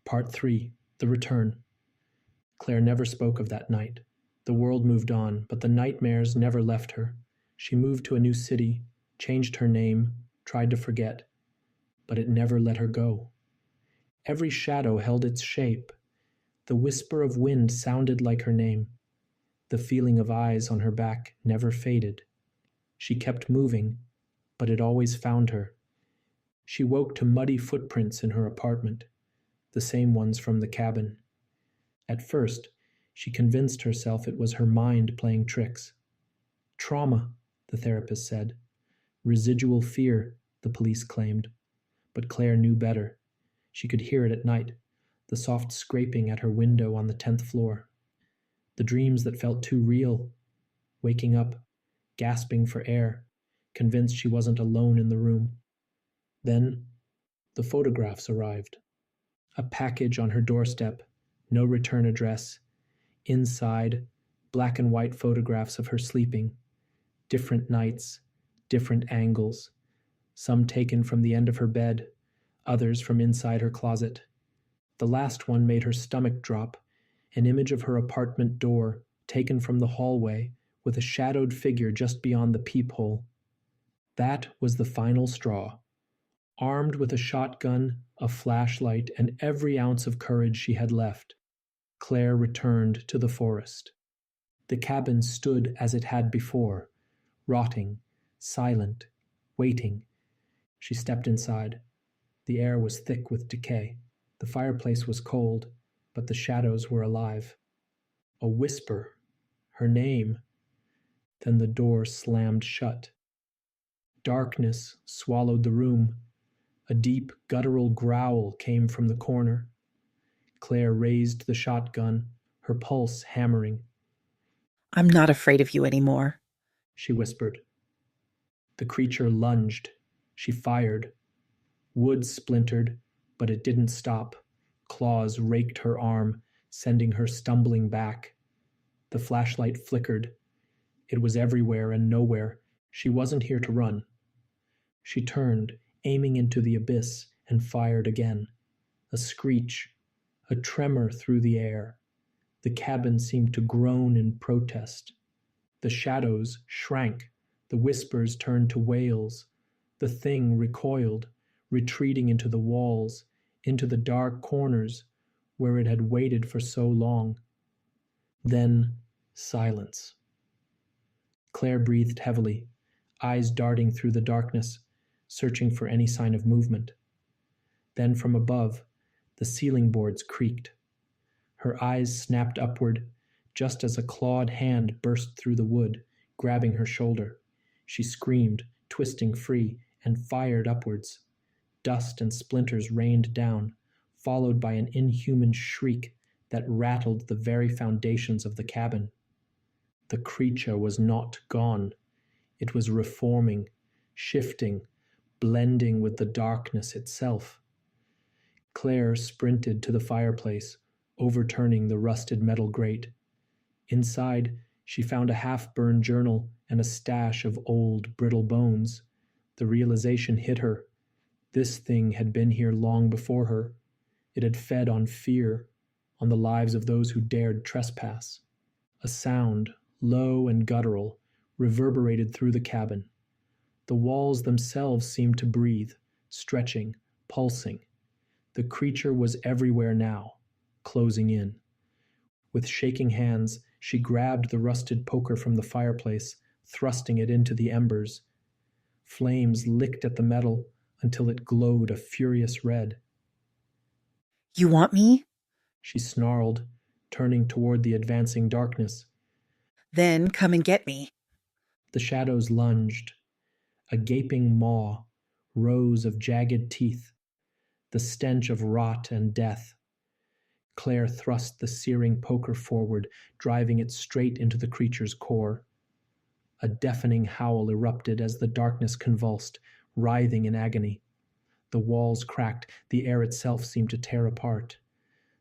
Part 3. The Return. Claire never spoke of that night. The world moved on, but the nightmares never left her. She moved to a new city, changed her name, tried to forget, but it never let her go. Every shadow held its shape. The whisper of wind sounded like her name. The feeling of eyes on her back never faded. She kept moving, but it always found her. She woke to muddy footprints in her apartment, the same ones from the cabin. At first, she convinced herself it was her mind playing tricks. Trauma, the therapist said. Residual fear, the police claimed. But Claire knew better. She could hear it at night, the soft scraping at her window on the 10th floor. The dreams that felt too real. Waking up, gasping for air, convinced she wasn't alone in the room. Then, the photographs arrived. A package on her doorstep, no return address. Inside, black and white photographs of her sleeping. Different nights, different angles. Some taken from the end of her bed, others from inside her closet. The last one made her stomach drop, an image of her apartment door, taken from the hallway, with a shadowed figure just beyond the peephole. That was the final straw. Armed with a shotgun, a flashlight, and every ounce of courage she had left, Claire returned to the forest. The cabin stood as it had before, rotting, silent, waiting. She stepped inside. The air was thick with decay. The fireplace was cold, but the shadows were alive. A whisper, her name. Then the door slammed shut. Darkness swallowed the room. A deep, guttural growl came from the corner. Claire raised the shotgun, her pulse hammering. "I'm not afraid of you anymore," she whispered. The creature lunged. She fired. Wood splintered, but it didn't stop. Claws raked her arm, sending her stumbling back. The flashlight flickered. It was everywhere and nowhere. She wasn't here to run. She turned, aiming into the abyss, and fired again. A screech, a tremor through the air. The cabin seemed to groan in protest. The shadows shrank. The whispers turned to wails. The thing recoiled, retreating into the walls, into the dark corners where it had waited for so long. Then silence. Claire breathed heavily, eyes darting through the darkness, searching for any sign of movement. Then from above, the ceiling boards creaked. Her eyes snapped upward, just as a clawed hand burst through the wood, grabbing her shoulder. She screamed, twisting free, and fired upwards. Dust and splinters rained down, followed by an inhuman shriek that rattled the very foundations of the cabin. The creature was not gone. It was reforming, shifting, blending with the darkness itself. Claire sprinted to the fireplace, overturning the rusted metal grate. Inside, she found a half-burned journal and a stash of old, brittle bones. The realization hit her. This thing had been here long before her. It had fed on fear, on the lives of those who dared trespass. A sound, low and guttural, reverberated through the cabin. The walls themselves seemed to breathe, stretching, pulsing. The creature was everywhere now, closing in. With shaking hands, she grabbed the rusted poker from the fireplace, thrusting it into the embers. Flames licked at the metal until it glowed a furious red. "You want me?" she snarled, turning toward the advancing darkness. "Then come and get me." The shadows lunged. A gaping maw, rows of jagged teeth, the stench of rot and death. Claire thrust the searing poker forward, driving it straight into the creature's core. A deafening howl erupted as the darkness convulsed, writhing in agony. The walls cracked, the air itself seemed to tear apart.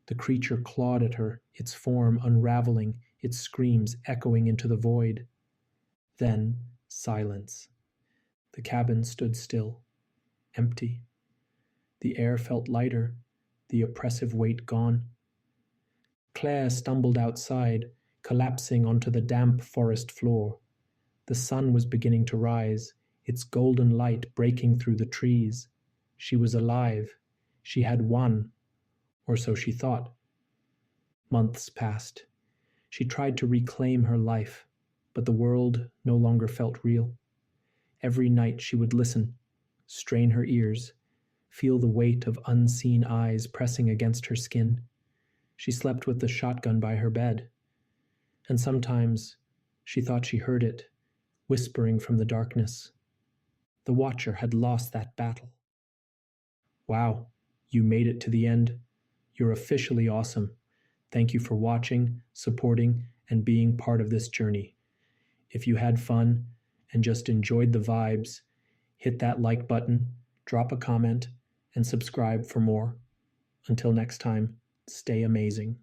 The creature clawed at her, its form unraveling, its screams echoing into the void. Then silence. The cabin stood still, empty. The air felt lighter, the oppressive weight gone. Claire stumbled outside, collapsing onto the damp forest floor. The sun was beginning to rise, its golden light breaking through the trees. She was alive. She had won, or so she thought. Months passed. She tried to reclaim her life, but the world no longer felt real. Every night she would listen, strain her ears, feel the weight of unseen eyes pressing against her skin. She slept with the shotgun by her bed, and sometimes she thought she heard it, whispering from the darkness. The Watcher had lost that battle. Wow, you made it to the end. You're officially awesome. Thank you for watching, supporting, and being part of this journey. If you had fun and just enjoyed the vibes, hit that like button, drop a comment, and subscribe for more. Until next time, stay amazing.